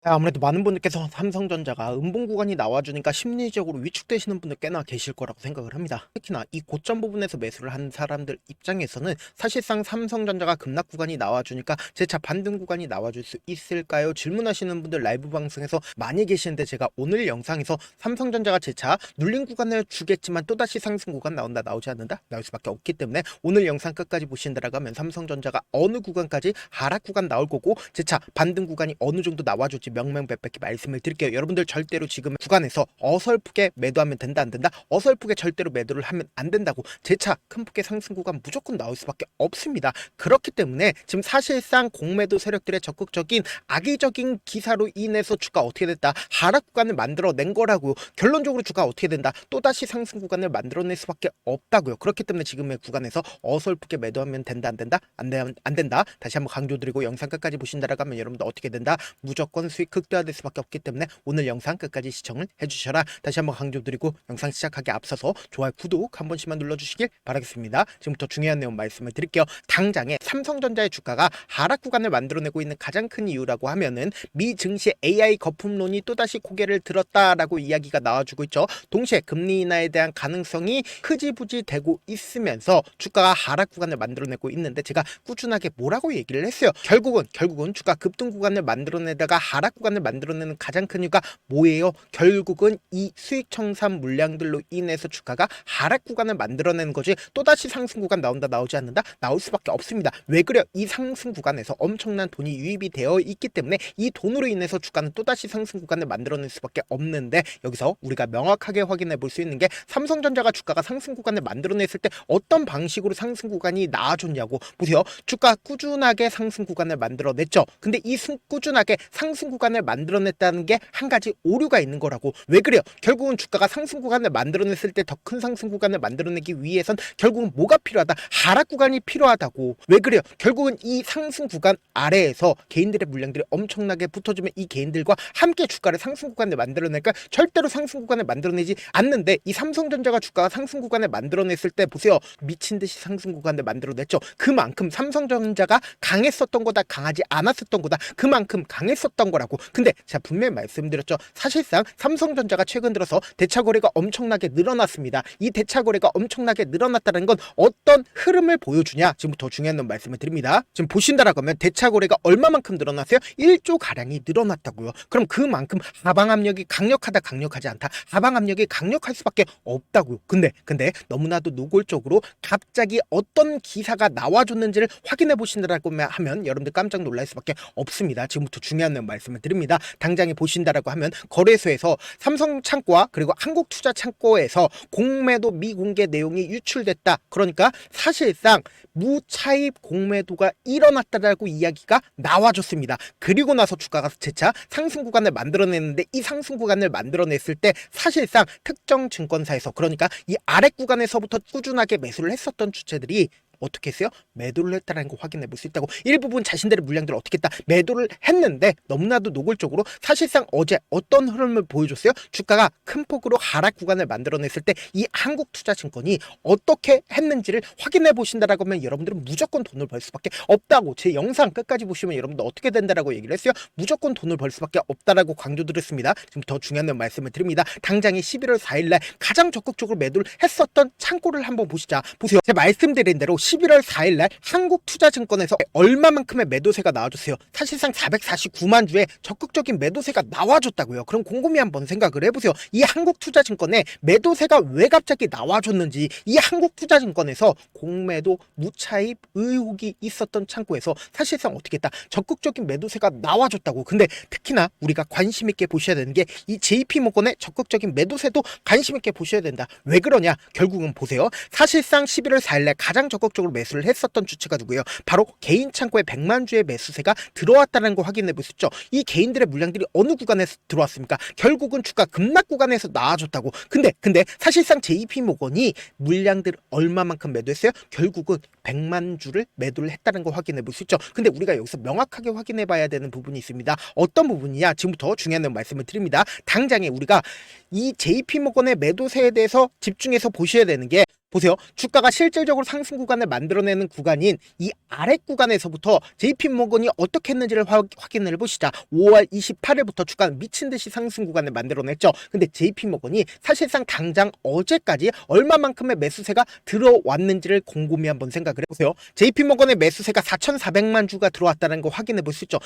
아무래도 많은 분들께서 삼성전자가 음봉 구간이 나와주니까 심리적으로 위축되시는 분들 꽤나 계실 거라고 생각을 합니다. 특히나 이 고점 부분에서 매수를 한 사람들 입장에서는 사실상 삼성전자가 급락 구간이 나와주니까 제 차 반등 구간이 나와줄 수 있을까요? 질문하시는 분들 라이브 방송에서 많이 계시는데, 제가 오늘 영상에서 삼성전자가 제 차 눌린 구간을 주겠지만 또다시 상승 구간 나온다 나오지 않는다 나올 수밖에 없기 때문에 오늘 영상 끝까지 보신다라고 하면 삼성전자가 어느 구간까지 하락 구간 나올 거고 제 차 반등 구간이 어느 정도 나와줄지 명명백백히 말씀을 드릴게요. 여러분들 절대로 지금 구간에서 어설프게 매도하면 된다 안 된다, 어설프게 절대로 매도를 하면 안 된다고. 제 차 큰 폭의 상승 구간 무조건 나올 수밖에 없습니다. 그렇기 때문에 지금 사실상 공매도 세력들의 적극적인 악의적인 기사로 인해서 주가 어떻게 됐다, 하락 구간을 만들어낸 거라고. 결론적으로 주가 어떻게 된다, 또다시 상승 구간을 만들어낼 수밖에 없다고요. 그렇기 때문에 지금의 구간에서 어설프게 매도하면 된다 안 된다, 안 된다, 다시 한번 강조드리고 영상 끝까지 보신다라고 하면 여러분들 어떻게 된다, 무조건 수익 극대화될 수밖에 없기 때문에 오늘 영상 끝까지 시청을 해주셔라. 다시 한번 강조드리고 영상 시작하기 앞서서 좋아요, 구독 한 번씩만 눌러주시길 바라겠습니다. 지금부터 중요한 내용 말씀을 드릴게요. 당장에 삼성전자의 주가가 하락 구간을 만들어내고 있는 가장 큰 이유라고 하면은 미 증시 AI 거품론이 또다시 고개를 들었다라고 이야기가 나와주고 있죠. 동시에 금리 인하에 대한 가능성이 흐지부지 되고 있으면서 주가가 하락 구간을 만들어내고 있는데, 제가 꾸준하게 뭐라고 얘기를 했어요. 결국은 주가 급등 구간을 만들어내다가 하락 구간을 만들어내는 가장 큰 이유가 뭐예요? 결국은 이 수익 청산 물량들로 인해서 주가가 하락 구간을 만들어내는 거지, 또다시 상승 구간 나온다 나오지 않는다 나올 수밖에 없습니다. 왜 그래요? 이 상승 구간에서 엄청난 돈이 유입이 되어 있기 때문에 이 돈으로 인해서 주가는 또다시 상승 구간을 만들어낼 수밖에 없는데, 여기서 우리가 명확하게 확인해 볼 수 있는 게 삼성전자가 주가가 상승 구간을 만들어냈을 때 어떤 방식으로 상승 구간이 나와줬냐고. 보세요. 주가 꾸준하게 상승 구간을 만들어냈죠. 근데 이 꾸준하게 상승 구간을 만들어냈다는 게 한 가지 오류가 있는 거라고. 왜 그래요? 결국은 주가가 상승 구간을 만들어냈을 때 더 큰 상승 구간을 만들어내기 위해선 결국은 뭐가 필요하다? 하락 구간이 필요하다고. 왜 그래요? 결국은 이 상승 구간 아래에서 개인들의 물량들이 엄청나게 붙어주면 이 개인들과 함께 주가를 상승 구간을 만들어낼까? 절대로 상승 구간을 만들어내지 않는데, 이 삼성전자가 주가가 상승 구간을 만들어냈을 때 보세요. 미친 듯이 상승 구간을 만들어냈죠. 그만큼 삼성전자가 강했었던 거다, 강하지 않았었던 거다, 그만큼 강했었던 거라고. 근데 제가 분명히 말씀드렸죠. 사실상 삼성전자가 최근 들어서 대차 거래가 엄청나게 늘어났습니다. 이 대차 거래가 엄청나게 늘어났다는 건 어떤 흐름을 보여주냐? 지금부터 중요한 말씀을 드립니다. 지금 보신다라고 하면 대차 거래가 얼마만큼 늘어났어요? 1조 가량이 늘어났다고요. 그럼 그만큼 하방 압력이 강력하다, 강력하지 않다, 하방 압력이 강력할 수밖에 없다고요. 근데 너무나도 노골적으로 갑자기 어떤 기사가 나와줬는지를 확인해 보신다라고 하면 여러분들 깜짝 놀랄 수밖에 없습니다. 지금부터 중요한 말씀을 드립니다. 당장에 보신다라고 하면 거래소에서 삼성 창고와 그리고 한국투자 창고에서 공매도 미공개 내용이 유출됐다. 그러니까 사실상 무차입 공매도가 일어났다라고 이야기가 나와줬습니다. 그리고 나서 주가가 재차 상승 구간을 만들어냈는데, 이 상승 구간을 만들어냈을 때 사실상 특정 증권사에서, 그러니까 이 아래 구간에서부터 꾸준하게 매수를 했었던 주체들이 어떻게 했어요? 매도를 했다는 거 확인해 볼 수 있다고. 일부분 자신들의 물량들을 어떻게 했다? 매도를 했는데, 너무나도 노골적으로 사실상 어제 어떤 흐름을 보여줬어요? 주가가 큰 폭으로 하락 구간을 만들어냈을 때 이 한국투자증권이 어떻게 했는지를 확인해 보신다라고 하면 여러분들은 무조건 돈을 벌 수밖에 없다고. 제 영상 끝까지 보시면 여러분들 어떻게 된다라고 얘기를 했어요? 무조건 돈을 벌 수밖에 없다라고 강조드렸습니다. 지금 더 중요한 말씀을 드립니다. 당장에 11월 4일날 가장 적극적으로 매도를 했었던 창고를 한번 보시자. 보세요. 제가 말씀드린 대로 11월 4일날 한국투자증권에서 얼마만큼의 매도세가 나와줬어요? 사실상 449만 주에 적극적인 매도세가 나와줬다고요. 그럼 곰곰이 한번 생각을 해보세요. 이 한국투자증권에 매도세가 왜 갑자기 나와줬는지, 이 한국투자증권에서 공매도 무차입 의혹이 있었던 창고에서 사실상 어떻게 했다? 적극적인 매도세가 나와줬다고. 근데 특히나 우리가 관심 있게 보셔야 되는 게 이 JP모건의 적극적인 매도세도 관심 있게 보셔야 된다. 왜 그러냐? 결국은 보세요. 사실상 11월 4일날 가장 적극적으로 매수를 했었던 주체가 누구예요? 바로 개인 창고에 100만 주의 매수세가 들어왔다는 거 확인해 볼 수 있죠. 이 개인들의 물량들이 어느 구간에서 들어왔습니까? 결국은 주가 급락 구간에서 나와줬다고. 근데 사실상 JP모건이 물량들 얼마만큼 매도했어요? 결국은 100만 주를 매도를 했다는 거 확인해 볼 수 있죠. 근데 우리가 여기서 명확하게 확인해 봐야 되는 부분이 있습니다. 어떤 부분이냐? 지금부터 중요한 말씀을 드립니다. 당장에 우리가 이 JP모건의 매도세에 대해서 집중해서 보셔야 되는 게, 보세요. 주가가 실질적으로 상승 구간을 만들어내는 구간인 이 아랫 구간에서부터 JP모건이 어떻게 했는지를 확인을 해보시자. 5월 28일부터 주가는 미친듯이 상승 구간을 만들어냈죠. 근데 JP모건이 사실상 당장 어제까지 얼마만큼의 매수세가 들어왔는지를 곰곰이 한번 생각을 해보세요. JP모건의 매수세가 4,400만 주가 들어왔다는 거 확인해 볼 수 있죠.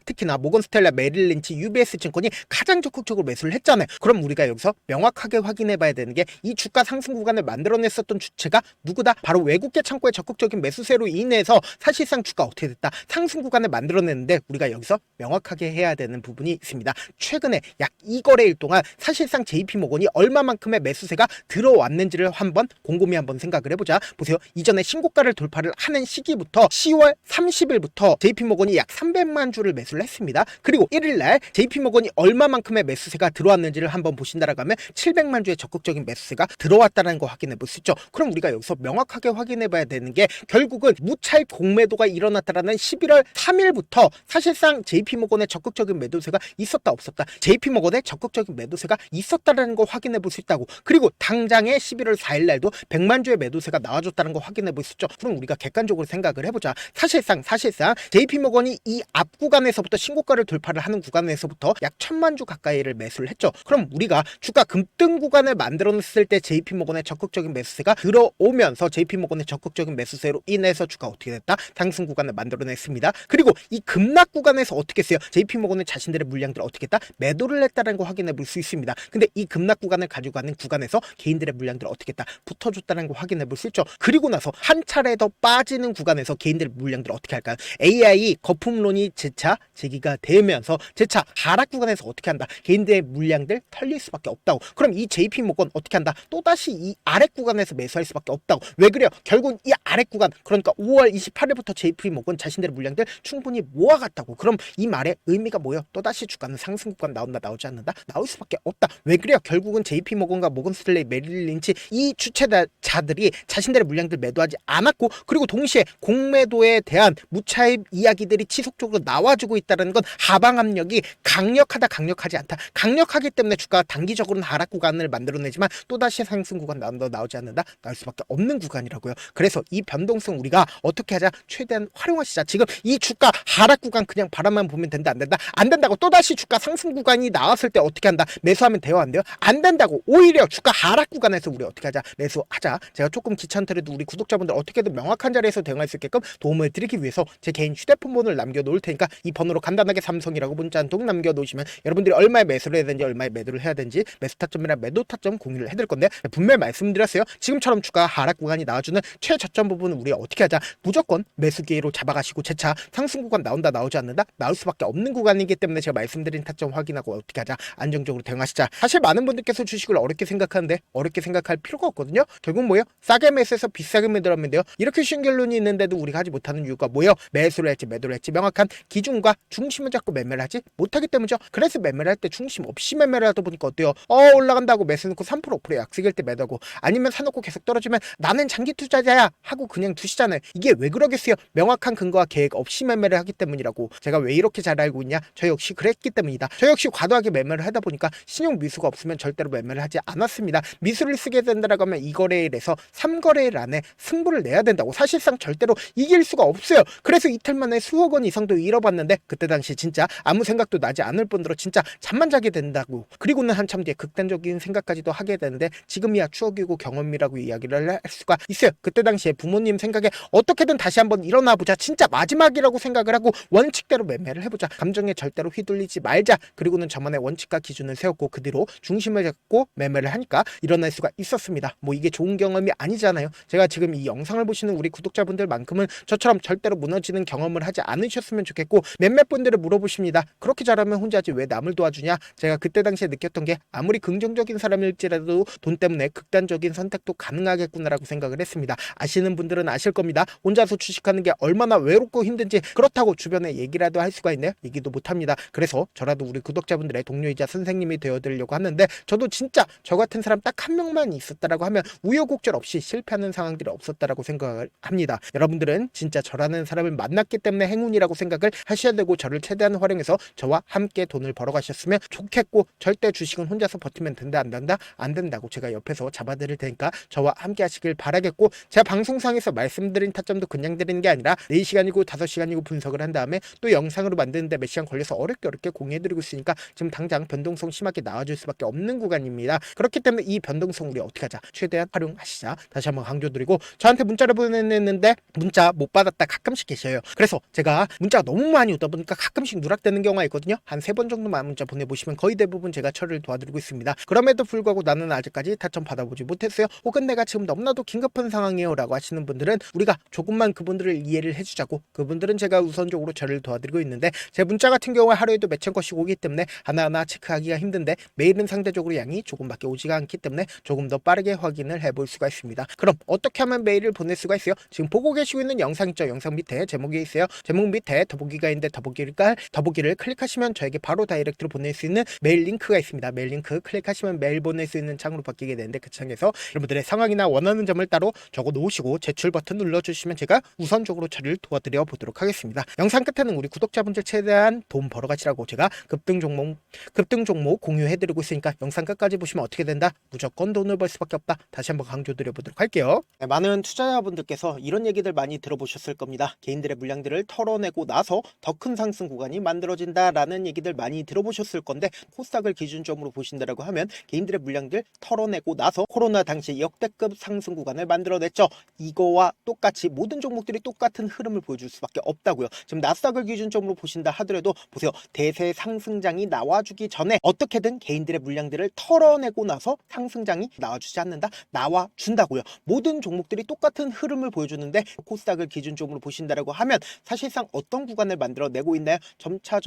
특히나 모건스탠리, 메릴린치, UBS 증권이 가장 적극적으로 매수를 했잖아요. 그럼 우리가 여기서 명확하게 확인해 봐야 되는 게 이 주가 상승 구간을 만들어냈었던 주체가 누구다? 바로 외국계 창고의 적극적인 매수세로 인해서 사실상 주가 어떻게 됐다? 상승 구간을 만들어냈는데 우리가 여기서 명확하게 해야 되는 부분이 있습니다. 최근에 약 2거래일 동안 사실상 JP모건이 얼마만큼의 매수세가 들어왔는지를 한번 곰곰이 한번 생각을 해보자. 보세요. 이전에 신고가를 돌파를 하는 시기부터 10월 30일부터 JP모건이 약 300만 주를 매수를 했습니다. 그리고 1일날 JP모건이 얼마만큼의 매수세가 들어왔는지를 한번 보신다라고 하면 700만 주의 적극적인 매수세가 들어왔다는 거 확인해 볼 수 있죠. 그럼 우리가 여기서 명확하게 확인해 봐야 되는 게 결국은 무차익 공매도가 일어났다라는 11월 3일부터 사실상 JP모건의 적극적인 매도세가 있었다 없었다. JP모건의 적극적인 매도세가 있었다라는 거 확인해 볼 수 있다고. 그리고 당장에 11월 4일 날도 100만 주의 매도세가 나와줬다는 거 확인해 볼 수 있죠. 그럼 우리가 객관적으로 생각을 해보자. 사실상 JP모건이 이 앞 구간에서부터 신고가를 돌파를 하는 구간에서부터 약 1000만 주 가까이를 매수를 했죠. 그럼 우리가 주가 급등 구간을 만들어냈을 때 JP모건의 적극적인 매수세가 들어오면서 JP모건의 적극적인 매수세로 인해서 주가 어떻게 됐다? 상승 구간을 만들어냈습니다. 그리고 이 급락 구간에서 어떻게 했어요? JP모건은 자신들의 물량들을 어떻게 했다? 매도를 했다는 거 확인해 볼 수 있습니다. 근데 이 급락 구간을 가지고 가는 구간에서 개인들의 물량들을 어떻게 했다? 붙어줬다는 거 확인해 볼 수 있죠. 그리고 나서 한 차례 더 빠지는 구간에서 개인들의 물량들을 어떻게 할까요? AI 거품론이 재차 제기가 되면서 재차 하락 구간에서 어떻게 한다? 개인들의 물량들 털릴 수밖에 없다고. 그럼 이 JP모건 어떻게 한다? 또다시 이 아랫 구간에서 매수할 수밖에 없다고. 왜 그래요? 결국은 이 아랫 구간, 그러니까 5월 28일부터 JP모건 자신들의 물량들 충분히 모아갔다고. 그럼 이 말의 의미가 뭐예요? 또다시 주가는 상승 구간 나온다, 나오지 않는다? 나올 수밖에 없다. 왜 그래요? 결국은 JP모건과 모건스탠리, 메릴린치 이 주체자들이 자신들의 물량들 매도하지 않았고, 그리고 동시에 공매도에 대한 무차입 이야기들이 지속적으로 나와주고 있다는 건 하방 압력이 강력하지 않다. 강력하기 때문에 주가가 단기적으로는 하락 구간을 만들어내지만 또다시 상승 구간 나오지 않는다? 나올 수밖에 없는 구간이라고요. 그래서 이 변동성 우리가 어떻게 하자? 최대한 활용하시자. 지금 이 주가 하락 구간 그냥 바라만 보면 된다, 안 된다? 안 된다고. 또다시 주가 상승 구간이 나왔을 때 어떻게 한다? 매수하면 돼요, 안 돼요? 안 된다고. 오히려 주가 하락 구간에서 우리 어떻게 하자? 매수하자. 제가 조금 귀찮더라도 우리 구독자분들 어떻게든 명확한 자리에서 대응할 수 있게끔 도움을 드리기 위해서 제 개인 휴대폰 번호를 남겨놓을 테니까 이 번호로 간단하게 삼성이라고 문자 한 통 남겨놓으시면 여러분들이 얼마에 매수를 해야 되는지, 얼마에 매도를 해야 되는지, 매수 타점이나 매도 타점 공유를 해드릴 건데, 분명히 말씀드렸어요. 지금처럼 주가 하락 구간이 나와주는 최저점 부분은 우리가 어떻게 하자? 무조건 매수 기회로 잡아가시고 재차 상승 구간 나온다, 나오지 않는다? 나올 수밖에 없는 구간이기 때문에 제가 말씀드린 타점 확인하고 어떻게 하자? 안정적으로 대응하시자. 사실 많은 분들께서 주식을 어렵게 생각하는데 어렵게 생각할 필요가 없거든요. 결국 뭐예요? 싸게 매수해서 비싸게 매도하면 돼요. 이렇게 쉬운 결론이 있는데도 우리가 하지 못하는 이유가 뭐예요? 매수를 할지 매도를 할지 명확한 기준과 중심을 잡고 매매를 하지 못하기 때문이죠. 그래서 매매를 할 때 중심 없이 매매를 하다 보니까 어때요? 올라간다고 매수 놓고 3% 5% 약속일 때 매도하고, 아니면 사놓고 계속 떨어지면 나는 장기 투자자야 하고 그냥 두시잖아요. 이게 왜 그러겠어요? 명확한 근거와 계획 없이 매매를 하기 때문이라고. 제가 왜 이렇게 잘 알고 있냐? 저 역시 그랬기 때문이다. 저 역시 과도하게 매매를 하다 보니까 신용 미수가 없으면 절대로 매매를 하지 않았습니다. 미수를 쓰게 된다라고 하면 2거래일에서 3거래일 안에 승부를 내야 된다고. 사실상 절대로 이길 수가 없어요. 그래서 이틀 만에 수억 원 이상도 잃어봤는데, 그때 당시 진짜 아무 생각도 나지 않을 뿐더러 진짜 잠만 자게 된다고. 그리고는 한참 뒤에 극단적인 생각까지도 하게 되는데, 지금이야 추억이고 경험이라고 이야기를 할 수가 있어요. 그때 당시에 부모님 생각에 어떻게든 다시 한번 일어나보자, 진짜 마지막이라고 생각을 하고 원칙대로 매매를 해보자, 감정에 절대로 휘둘리지 말자. 그리고는 저만의 원칙과 기준을 세웠고 그 뒤로 중심을 잡고 매매를 하니까 일어날 수가 있었습니다. 뭐 이게 좋은 경험이 아니잖아요. 제가 지금 이 영상을 보시는 우리 구독자분들만큼은 저처럼 절대로 무너지는 경험을 하지 않으셨으면 좋겠고, 몇몇 분들을 물어보십니다. 그렇게 잘하면 혼자 하지 왜 남을 도와주냐? 제가 그때 당시에 느꼈던 게, 아무리 긍정적인 사람일지라도 돈 때문에 극단적인 선택도 가능하겠구나라고 생각을 했습니다. 아시는 분들은 아실 겁니다. 혼자서 주식하는 게 얼마나 외롭고 힘든지. 그렇다고 주변에 얘기라도 할 수가 있나요? 얘기도 못합니다. 그래서 저라도 우리 구독자분들의 동료이자 선생님이 되어드리려고 하는데, 저도 진짜 저 같은 사람 딱 한 명만 있었다라고 하면 우여곡절 없이 실패하는 상황들이 없었다라고 생각을 합니다. 여러분들은 진짜 저라는 사람을 만났기 때문에 행운이라고 생각을 하셔야 되고, 저를 최대한 활용해서 저와 함께 돈을 벌어가셨으면 좋겠고, 절대 주식은 혼자서 버티면 된다, 안 된다? 안 된다고 제가 옆에서 잡아드릴 테니까 있으니까 저와 함께 하시길 바라겠고, 제가 방송상에서 말씀드린 타점도 그냥 드리는 게 아니라 4시간이고 5시간이고 분석을 한 다음에 또 영상으로 만드는데 몇 시간 걸려서 어렵게 공유해드리고 있으니까 지금 당장 변동성 심하게 나와줄 수밖에 없는 구간입니다. 그렇기 때문에 이 변동성 우리 어떻게 하자, 최대한 활용하시자 다시 한번 강조드리고, 저한테 문자를 보냈는데 문자 못 받았다 가끔씩 계셔요. 그래서 제가 문자가 너무 많이 오다 보니까 가끔씩 누락되는 경우가 있거든요. 한 3번 정도만 문자 보내보시면 거의 대부분 제가 처리를 도와드리고 있습니다. 그럼에도 불구하고 나는 아직까지 타점 받아보지 못했어요, 혹은 내가 지금 너무나도 긴급한 상황이에요 라고 하시는 분들은 우리가 조금만 그분들을 이해를 해주자고, 그분들은 제가 우선적으로 처리를 도와드리고 있는데, 제 문자 같은 경우에 하루에도 몇천 건씩 오기 때문에 하나하나 체크하기가 힘든데, 메일은 상대적으로 양이 조금밖에 오지가 않기 때문에 조금 더 빠르게 확인을 해볼 수가 있습니다. 그럼 어떻게 하면 메일을 보낼 수가 있어요? 지금 보고 계시고 있는 영상 있죠? 영상 밑에 제목이 있어요. 제목 밑에 더보기가 있는데 더보기를 클릭하시면 저에게 바로 다이렉트로 보낼 수 있는 메일 링크가 있습니다. 메일 링크 클릭하시면 메일 보낼 수 있는 창으로 바뀌게 되는데, 그 창에서 여러분들의 상황이나 원하는 점을 따로 적어 놓으시고 제출 버튼 눌러주시면 제가 우선적으로 처리를 도와드려 보도록 하겠습니다. 영상 끝에는 우리 구독자분들 최대한 돈 벌어가시라고 제가 급등 종목 공유해드리고 있으니까 영상 끝까지 보시면 어떻게 된다? 무조건 돈을 벌 수밖에 없다. 다시 한번 강조드려 보도록 할게요. 네, 많은 투자자분들께서 이런 얘기들 많이 들어보셨을 겁니다. 개인들의 물량들을 털어내고 나서 더 큰 상승 구간이 만들어진다라는 얘기들 많이 들어보셨을 건데, 코스닥을 기준점으로 보신다라고 하면 개인들의 물량들 털어내고 나서 코로나 당시 역대급 상승 구간을 만들어냈죠. 이거와 똑같이 모든 종목들이 똑같은 흐름을 보여줄 수밖에 없다고요. 지금 나스닥을 기준점으로 보신다 하더라도 보세요. 대세 상승장이 나와주기 전에 어떻게든 개인들의 물량들을 털어내고 나서 상승장이 나와주지 않는다? 나와준다고요. 모든 종목들이 똑같은 흐름을 보여주는데, 코스닥을 기준점으로 보신다라고 하면 사실상 어떤 구간을 만들어내고 있나요? 점차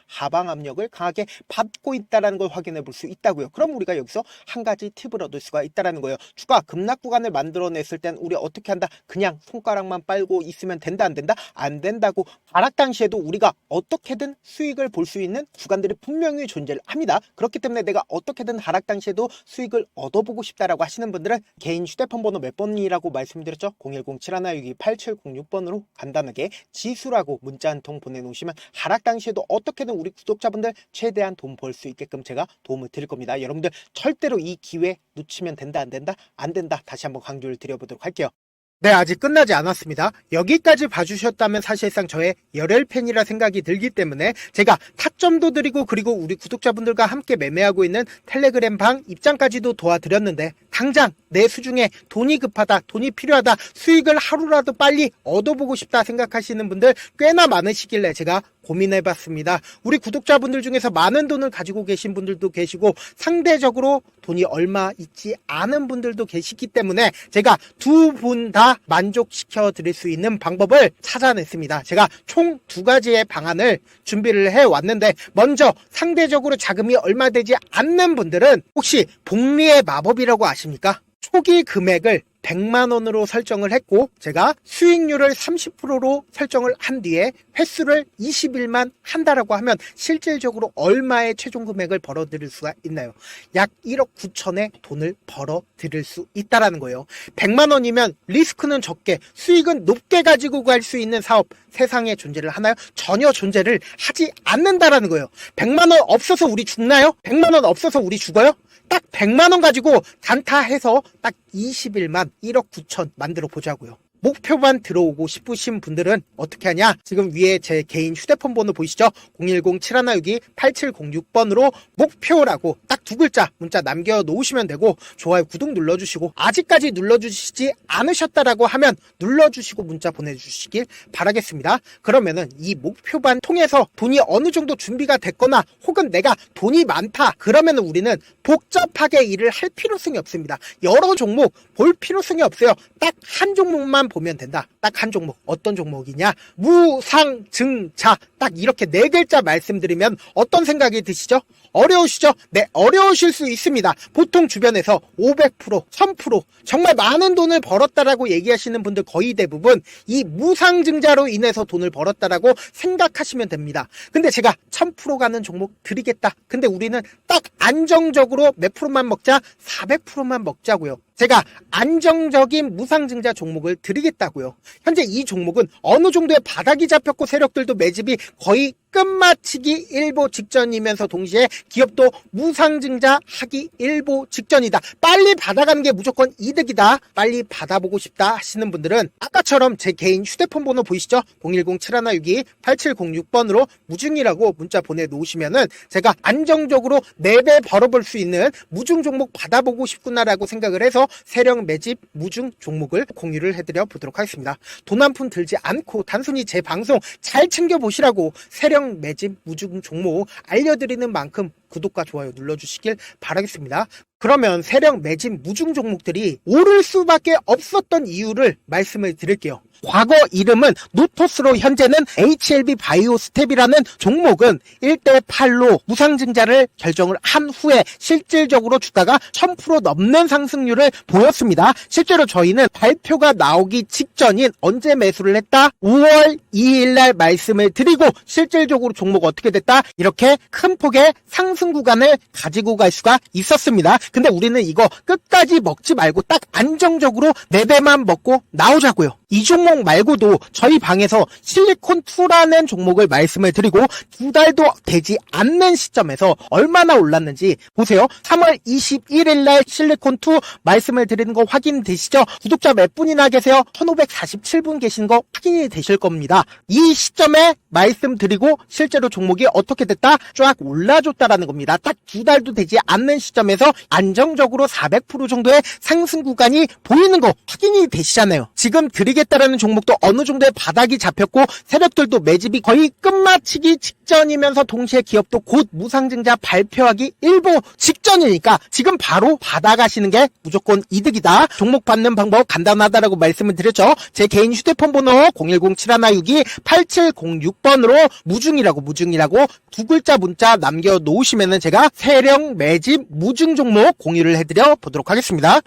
하방 압력을 강하게 받고 있다는 걸 확인해 볼 수 있다고요. 그럼 우리가 여기서 한 가지 팁을 얻을 수가 있다는 거예요. 주가 급락 구간을 만들어냈을 땐 우리 어떻게 한다? 그냥 손가락만 빨고 있으면 된다, 안 된다? 안 된다고. 하락 당시에도 우리가 어떻게든 수익을 볼 수 있는 구간들이 분명히 존재를 합니다. 그렇기 때문에 내가 어떻게든 하락 당시에도 수익을 얻어보고 싶다라고 하시는 분들은 개인 휴대폰 번호 몇 번이라고 말씀드렸죠? 010-7162-8706번으로 간단하게 지수라고 문자 한 통 보내놓으시면 하락 당시에도 어떻게든 우리 구독자분들 최대한 돈 벌 수 있게끔 제가 도움을 드릴 겁니다. 여러분들 절대로 이 기회 놓치면 된다, 안 된다? 안 된다. 다시 한번 강조를 드려보도록 할게요. 네, 아직 끝나지 않았습니다. 여기까지 봐주셨다면 사실상 저의 열혈팬이라 생각이 들기 때문에 제가 타점도 드리고, 그리고 우리 구독자분들과 함께 매매하고 있는 텔레그램 방 입장까지도 도와드렸는데, 당장 내 수중에 돈이 급하다, 돈이 필요하다, 수익을 하루라도 빨리 얻어보고 싶다 생각하시는 분들 꽤나 많으시길래 제가 고민해봤습니다. 우리 구독자분들 중에서 많은 돈을 가지고 계신 분들도 계시고, 상대적으로 돈이 얼마 있지 않은 분들도 계시기 때문에 제가 두 분 다 만족시켜 드릴 수 있는 방법을 찾아냈습니다. 제가 총 2가지의 방안을 준비를 해왔는데, 먼저 상대적으로 자금이 얼마 되지 않는 분들은 혹시 복리의 마법이라고 아십니까? 초기 금액을 100만원으로 설정을 했고, 제가 수익률을 30%로 설정을 한 뒤에 횟수를 20일만 한다라고 하면 실질적으로 얼마의 최종 금액을 벌어들일 수가 있나요? 약 1억 9천의 돈을 벌어들일 수 있다라는 거예요. 100만원이면 리스크는 적게 수익은 높게 가지고 갈 수 있는 사업 세상에 존재를 하나요? 전혀 존재를 하지 않는다라는 거예요. 100만원 없어서 우리 죽나요? 100만원 없어서 우리 죽어요? 딱 100만원 가지고 단타해서 딱 20일만 1억 9천 만들어 보자고요. 목표만 들어오고 싶으신 분들은 어떻게 하냐? 지금 위에 제 개인 휴대폰 번호 보이시죠? 010-7162-8706번으로 목표라고 딱 2글자 문자 남겨놓으시면 되고, 좋아요, 구독 눌러주시고, 아직까지 눌러주시지 않으셨다라고 하면 눌러주시고 문자 보내주시길 바라겠습니다. 그러면은 이 목표반 통해서 돈이 어느 정도 준비가 됐거나, 혹은 내가 돈이 많다 그러면은 우리는 복잡하게 일을 할 필요성이 없습니다. 여러 종목 볼 필요성이 없어요. 딱 한 종목만 보면 된다. 딱 한 종목. 어떤 종목이냐? 무상증자. 딱 이렇게 4글자 말씀드리면 어떤 생각이 드시죠? 어려우시죠? 네, 어려우실 수 있습니다. 보통 주변에서 500%, 1000% 정말 많은 돈을 벌었다라고 얘기하시는 분들 거의 대부분 이 무상증자로 인해서 돈을 벌었다라고 생각하시면 됩니다. 근데 제가 1000% 가는 종목 드리겠다. 근데 우리는 딱 안정적으로 몇 프로만 먹자? 400%만 먹자고요. 제가 안정적인 무상증자 종목을 드리겠다고요. 현재 이 종목은 어느 정도의 바닥이 잡혔고 세력들도 매집이 거의 끝마치기 일보 직전이면서 동시에 기업도 무상증자 하기 일보 직전이다. 빨리 받아가는 게 무조건 이득이다. 빨리 받아보고 싶다 하시는 분들은 아까처럼 제 개인 휴대폰 번호 보이시죠? 010-7162-8706번으로 무중이라고 문자 보내놓으시면은 제가 안정적으로 4배 벌어볼 수 있는 무중 종목 받아보고 싶구나라고 생각을 해서 세력 매집 무중 종목을 공유를 해드려 보도록 하겠습니다. 돈 한 푼 들지 않고 단순히 제 방송 잘 챙겨보시라고 세력 매집 무중 종목 알려드리는 만큼 구독과 좋아요 눌러주시길 바라겠습니다. 그러면 세력 매집 무중 종목들이 오를 수밖에 없었던 이유를 말씀을 드릴게요. 과거 이름은 노토스로 현재는 HLB 바이오스텝이라는 종목은 1대8로 무상증자를 결정을 한 후에 실질적으로 주가가 1000% 넘는 상승률을 보였습니다. 실제로 저희는 발표가 나오기 직전인 언제 매수를 했다? 5월 2일 날 말씀을 드리고 실질적으로 종목 어떻게 됐다? 이렇게 큰 폭의 상승 구간을 가지고 갈 수가 있었습니다. 근데 우리는 이거 끝까지 먹지 말고 딱 안정적으로 4배만 먹고 나오자고요. 이 종목 말고도 저희 방에서 실리콘2라는 종목을 말씀을 드리고 2달도 되지 않는 시점에서 얼마나 올랐는지 보세요. 3월 21일 날 실리콘2 말씀을 드리는 거 확인되시죠? 구독자 몇 분이나 계세요? 1547분 계신 거 확인이 되실 겁니다. 이 시점에 말씀드리고 실제로 종목이 어떻게 됐다? 쫙 올라줬다라는 겁니다. 딱 2달도 되지 않는 시점에서 안정적으로 400% 정도의 상승 구간이 보이는 거 확인이 되시잖아요. 지금 드리겠다라는 종목도 어느 정도의 바닥이 잡혔고 세력들도 매집이 거의 끝마치기 직전이면서 동시에 기업도 곧 무상증자 발표하기 일보 직전이니까 지금 바로 받아가시는 게 무조건 이득이다. 종목 받는 방법 간단하다라고 말씀을 드렸죠. 제 개인 휴대폰 번호 010-7162-8706번으로 무중이라고 두 글자 문자 남겨놓으시면은 제가 세력 매집 무중 종목 공유를 해드려 보도록 하겠습니다.